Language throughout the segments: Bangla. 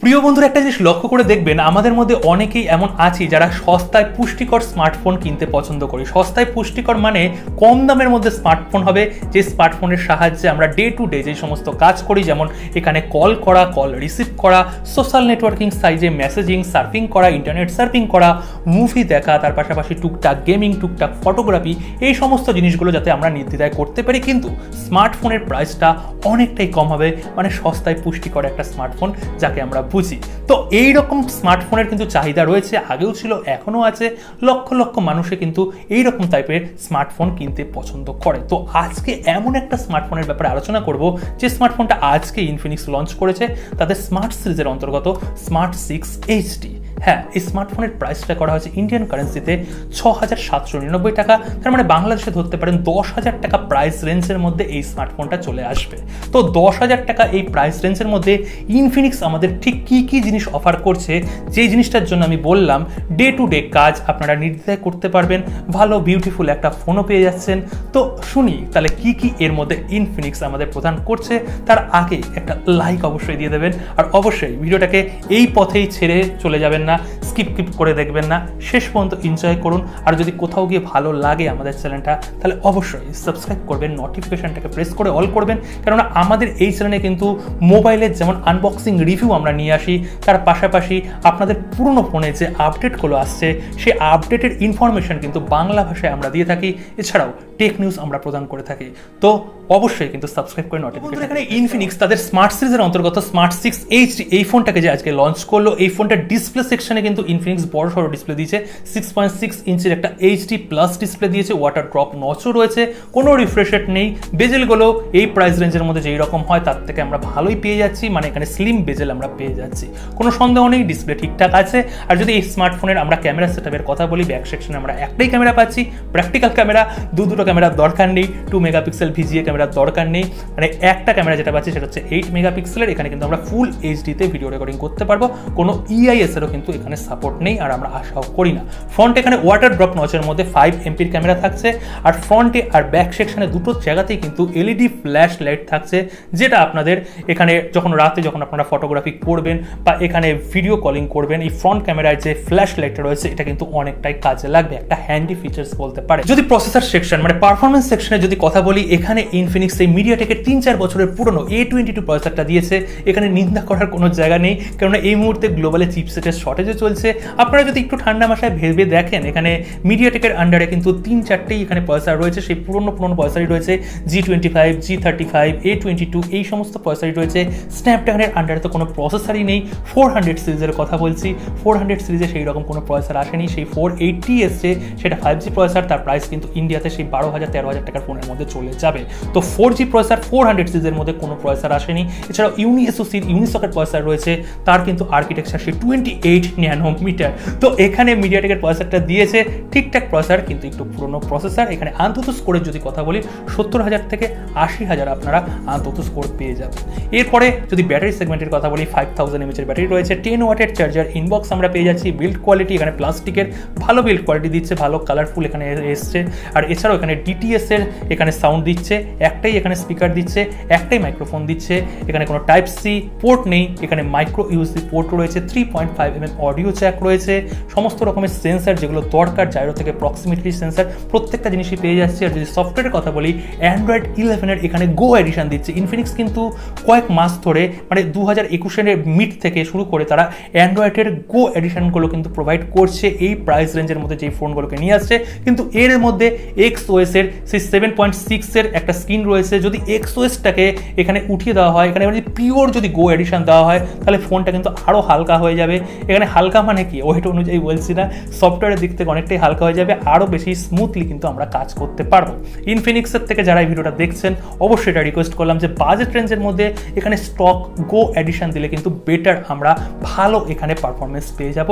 প্রিয় বন্ধুরা, একটা জিনিস লক্ষ্য করে দেখবেন, আমাদের মধ্যে অনেকেই এমন আছি যারা সস্তায় পুষ্টিকর স্মার্টফোন কিনতে পছন্দ করি। সস্তায় পুষ্টিকর মানে কম দামের মধ্যে স্মার্টফোন হবে, যে স্মার্টফোনের সাহায্যে আমরা ডে টু ডে যে সমস্ত কাজ করি, যেমন এখানে কল করা, কল রিসিভ করা, সোশ্যাল নেটওয়ার্কিং সাইজে মেসেজিং, সার্ফিং করা, ইন্টারনেট সার্ফিং করা, মুভি দেখা, তার পাশাপাশি টুকটাক গেমিং, টুকটাক ফটোগ্রাফি, এই সমস্ত জিনিসগুলো যাতে আমরা নির্দ্বিধায় করতে পারি। কিন্তু স্মার্টফোনের প্রাইসটা অনেকটাই কম হবে, মানে সস্তায় পুষ্টিকর একটা স্মার্টফোন যাকে আমরা বুঝি। তো এই রকম স্মার্টফোনের কিন্তু চাহিদা রয়েছে, আগেও ছিল, এখনও আছে। লক্ষ লক্ষ মানুষে কিন্তু এই রকম টাইপের স্মার্টফোন কিনতে পছন্দ করে। তো আজকে এমন একটা স্মার্টফোনের ব্যাপারে আলোচনা করব যে স্মার্টফোনটা আজকে ইনফিনিক্স লঞ্চ করেছে, তাদের স্মার্ট সিরিজের অন্তর্গত স্মার্ট 6HD। হ্যাঁ, এই স্মার্টফোনের প্রাইসটা করা হয়েছে ইন্ডিয়ান কারেন্সিতে 6,799 টাকা। তার মানে বাংলাদেশে ধরতে পারেন 10,000 টাকা প্রাইস রেঞ্জের মধ্যে এই স্মার্টফোনটা চলে আসবে। তো 10,000 টাকা এই প্রাইস রেঞ্জের মধ্যে ইনফিনিক্স আমাদের ঠিক কী কী জিনিস অফার করছে, যেই জিনিসটার জন্য আমি বললাম ডে টু ডে কাজ আপনারা নির্দ্বিধায় করতে পারবেন, ভালো বিউটিফুল একটা ফোনও পেয়ে যাচ্ছেন। তো শুনি তাহলে কি কি এর মধ্যে ইনফিনিক্স আমাদের প্রদান করছে। তার আগে একটা লাইক অবশ্যই দিয়ে দেবেন, আর অবশ্যই ভিডিওটাকে এই পথেই ছেড়ে চলে যাবেন না, স্কিপ করে দেখবেন না, শেষ পর্যন্ত এনজয় করুন। আর যদি কোথাও গিয়ে ভালো লাগে আমাদের চ্যানেলটা, তাহলে অবশ্যই সাবস্ক্রাইব করবেন, নোটিফিকেশনটাকে প্রেস করে অল করবেন, কেননা আমাদের এই চ্যানেলে কিন্তু মোবাইলের যেমন আনবক্সিং রিভিউ আমরা নিয়ে আসি, তার পাশাপাশি আপনাদের পুরনো ফোনে যে আপডেটগুলো আসছে সেই আপডেটের ইনফরমেশন কিন্তু বাংলা ভাষায় আমরা দিয়ে থাকি। এছাড়াও টেক নিউজ আমরা প্রদান করে থাকি। তো অবশ্যই কিন্তু সাবস্ক্রাইব করে নোটিফিকেশন। এখানে ইনফিনিক্স তাদের স্মার্ট সিরিজের অন্তর্গত স্মার্ট 6HD এই ফোনটাকে যে আজকে লঞ্চ করলো, এই ফোনটার ডিসপ্লে সেকশনে কিন্তু ইনফিনিক্স বড় সড়ো ডিসপ্লে দিয়েছে। 6.6 ইঞ্চির একটা HD প্লাস ডিসপ্লে দিয়েছে, ওয়াটার ড্রপ নচও রয়েছে, কোনো রিফ্রেশ রেট নেই। বেজেলগুলো এই প্রাইস রেঞ্জের মধ্যে যেই রকম হয় তার থেকে আমরা ভালোই পেয়ে যাচ্ছি, মানে এখানে স্লিম বেজেল আমরা পেয়ে যাচ্ছি, কোনো সন্দেহ নেই। ডিসপ্লে ঠিকঠাক আছে। আর যদি এই স্মার্টফোনের আমরা ক্যামেরা সেটআপের কথা বলি, ব্যাক সেকশনে আমরা একটাই ক্যামেরা পাচ্ছি, প্র্যাকটিক্যাল ক্যামেরা। দুটো ক্যামেরার দরকার নেই, 2 মেগাপিক্সেল ভিজিএ ক্যামেরার দরকার নেই, মানে একটা ক্যামেরা যেটা পাচ্ছি সেটা হচ্ছে 8 মেগাপিক্সেলের। এখানে কিন্তু আমরা ফুল এইচডিতে ভিডিও রেকর্ডিং করতে পারবো, কোনো EIS এরও কিন্তু এখানে সাপোর্ট নেই, আর আমরা আশাও করি না। ফ্রন্ট এখানে ওয়াটার ড্রপ নচের মধ্যে 5 এমপির ক্যামেরা থাকছে, আর ফ্রন্টে আর ব্যাক সেকশনে দুটো জায়গাতেই কিন্তু LED ফ্ল্যাশ লাইট থাকছে, যেটা আপনাদের এখানে যখন রাতে যখন আপনারা ফটোগ্রাফি করবেন বা এখানে ভিডিও কলিং করবেন, এই ফ্রন্ট ক্যামেরায় যে ফ্ল্যাশ লাইটটা রয়েছে এটা কিন্তু অনেকটাই কাজে লাগবে, একটা হ্যান্ডি ফিচার্স বলতে পারে। যদি প্রসেসর সেকশন মানে পারফরমেন্স সেকশনে যদি কথা বলি, এখানে ইনফিনিক্স এই মিডিয়াটেকের 3-4 বছরের পুরনো A22 প্রসেসরটা দিয়েছে। এখানে নিন্দা করার কোনো জায়গা নেই, কেননা এই মুহূর্তে গ্লোবালে চিপসেটের শর্টেজে চলছে। আপনারা যদি একটু ঠান্ডা মাসায় ভেবে দেখেন, এখানে মিডিয়াটেকের আন্ডারে কিন্তু 3-4টেই এখানে প্রসেসর রয়েছে, সেই পুরনো প্রসেসরই রয়েছে। G25, G35, A22 এই সমস্ত প্রসেসরই রয়েছে। স্ন্যাপড্রাগনের আন্ডারে তো কোনো প্রসেসরই নেই। 400 সিরিজের কথা বলছি, 400 সিরিজে সেই রকম কোনো প্রসেসর আসেনি। সেই 480 এসছে, সেটা 5G প্রসেসর, তার প্রাইস কিন্তু ইন্ডিয়াতে সেই 12,000-13,000 টাকার ফোনের মধ্যে চলে যাবে। তো 4G প্রসেসর 400 সিরিজের মধ্যে কোনো প্রসেসর আসেনি। এছাড়াও ইউনিএসওসির ইউনিসকেট প্রসেসর রয়েছে, তার কিন্তু আর্কিটেকচার সেই 28 ন্যানোমিটার। তো এখানে মিডিয়াটেকের প্রসেসরটা দিয়েছে ঠিকঠাক প্রসেসর, কিন্তু একটু পুরনো প্রসেসর। এখানে আন্তত স্কোরের যদি কথা বলি 70,000 থেকে 80,000 আপনারা আন্তত স্কোর পেয়ে যাবেন। এরপরে যদি ব্যাটারি সেগমেন্টের কথা বলি, 5000 mAh ব্যাটারি রয়েছে, 10 ওয়াটের চার্জার ইনবক্স আমরা পেয়ে যাচ্ছি। বিল্ড কোয়ালিটি এখানে প্লাস্টিকের ভালো বিল্ড কোয়ালিটি দিচ্ছে, ভালো কালারফুল এখানে এসছে। আর এছাড়াও এখানে DTS এর এখানে সাউন্ড দিচ্ছে, একটাই এখানে স্পিকার দিচ্ছে, একটাই মাইক্রোফোন দিচ্ছে। এখানে কোনো টাইপ সি পোর্ট নেই, এখানে মাইক্রো ইউএসবি পোর্ট রয়েছে, 3.5mm অডিও জ্যাক রয়েছে, সমস্ত রকমের সেন্সার যেগুলো দরকার, জাইরো থেকে প্রক্সিমিটি সেন্সার, প্রত্যেকটা জিনিসই পেয়ে যাচ্ছে। আর যদি সফটওয়্যারের কথা বলি, অ্যান্ড্রয়েড 11 এর এখানে গো এডিশন দিচ্ছে ইনফিনিক্স। কিন্তু কয়েক মাস ধরে মানে 2021 মিড থেকে শুরু করে তারা অ্যান্ড্রয়েডের গো এডিশনগুলো কিন্তু প্রোভাইড করছে এই প্রাইস রেঞ্জের মধ্যে, যেই ফোনগুলোকে নিয়ে আসছে। কিন্তু এর মধ্যে XOS এর সেই 7.6 এর একটা স্ক্রিন রয়েছে। যদি XOSটাকে এখানে উঠিয়ে দেওয়া হয়, এখানে যদি পিওর যদি গো এডিশন দেওয়া হয়, তাহলে ফোনটা কিন্তু আরও হালকা হয়ে যাবে। এখানে হালকা মানে কি, ওয়েট অনুযায়ী বলছি না, সফটওয়্যারের দিক থেকে অনেকটাই হালকা হয়ে যাবে, আরও বেশি স্মুথলি কিন্তু আমরা কাজ করতে পারবো। ইনফিনিক্সের থেকে যারা এই ভিডিওটা দেখছেন, অবশ্যই এটা রিকোয়েস্ট করলাম যে বাজেট রেঞ্জের মধ্যে এখানে স্টক গো এডিশন দিলে কিন্তু বেটার আমরা ভালো এখানে পারফরমেন্স পেয়ে যাব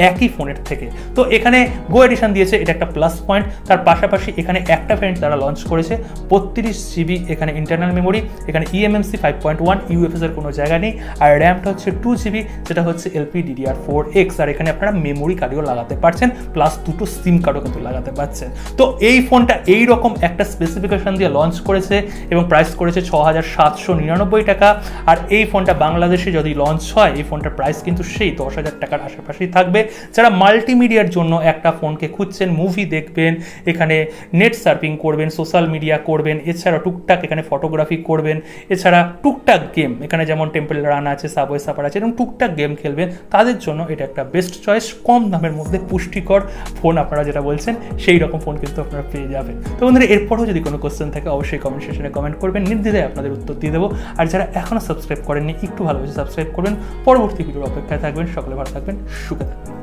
একই ফোনের থেকে। তো এখানে গো এডিশন দিয়েছে, এটা একটা প্লাস পয়েন্ট। তার পাশাপাশি এখানে একটা ভ্যারিয়েন্ট তারা লঞ্চ করেছে 32 জিবি এখানে ইন্টারনাল মেমোরি, এখানে eMMC 5.1 UFS এর কোনো জায়গা নেই, আর র্যামটা হচ্ছে 2 জিবি যেটা হচ্ছে LPDDR4X, আর এখানে আপনারা মেমোরি কার্ডও লাগাতে পারছেন, প্লাস দুটো সিম কার্ডও কিন্তু লাগাতে পারছেন। তো এই ফোনটা এইরকম একটা স্পেসিফিকেশন দিয়ে লঞ্চ করেছে এবং প্রাইস করেছে 6,799 টাকা। আর এই ফোনটা বাংলাদেশে যদি লঞ্চ হয়, এই ফোনটার প্রাইস কিন্তু সেই 10,000 টাকার আশেপাশেই থাকবে। যারা মাল্টিমিডিয়ার জন্য একটা ফোনকে খুঁজছেন, মুভি দেখবেন, এখানে নেট সার্ফিং করবেন, সোশ্যাল মিডিয়া করবেন, এছাড়া টুকটাক এখানে ফটোগ্রাফি করবেন, এছাড়া টুকটাক গেম, এখানে যেমন টেম্পল রান আছে, সাবওয়ে সাফার আছে, এবং টুকটাক গেম খেলবেন, তাদের জন্য এটা একটা বেস্ট চয়েস। কম দামের মধ্যে পুষ্টিকর ফোন আপনারা যেটা বলছেন সেই রকম ফোন কিন্তু আপনারা পেয়ে যাবেন। তো বন্ধুরা, এরপরও যদি কোনো কোশ্চেন থাকে অবশ্যই কমেন্ট সেকশনে কমেন্ট করবেন, নির্দ্বিধায় আপনাদের উত্তর দিয়ে দেবো। আর যারা এখনও সাবস্ক্রাইব করেননি একটু ভালোবেসে সাবস্ক্রাইব করবেন। পরবর্তী ভিডিওর অপেক্ষায় থাকবেন। সকলে ভালো থাকবেন, সুখে থাকবেন।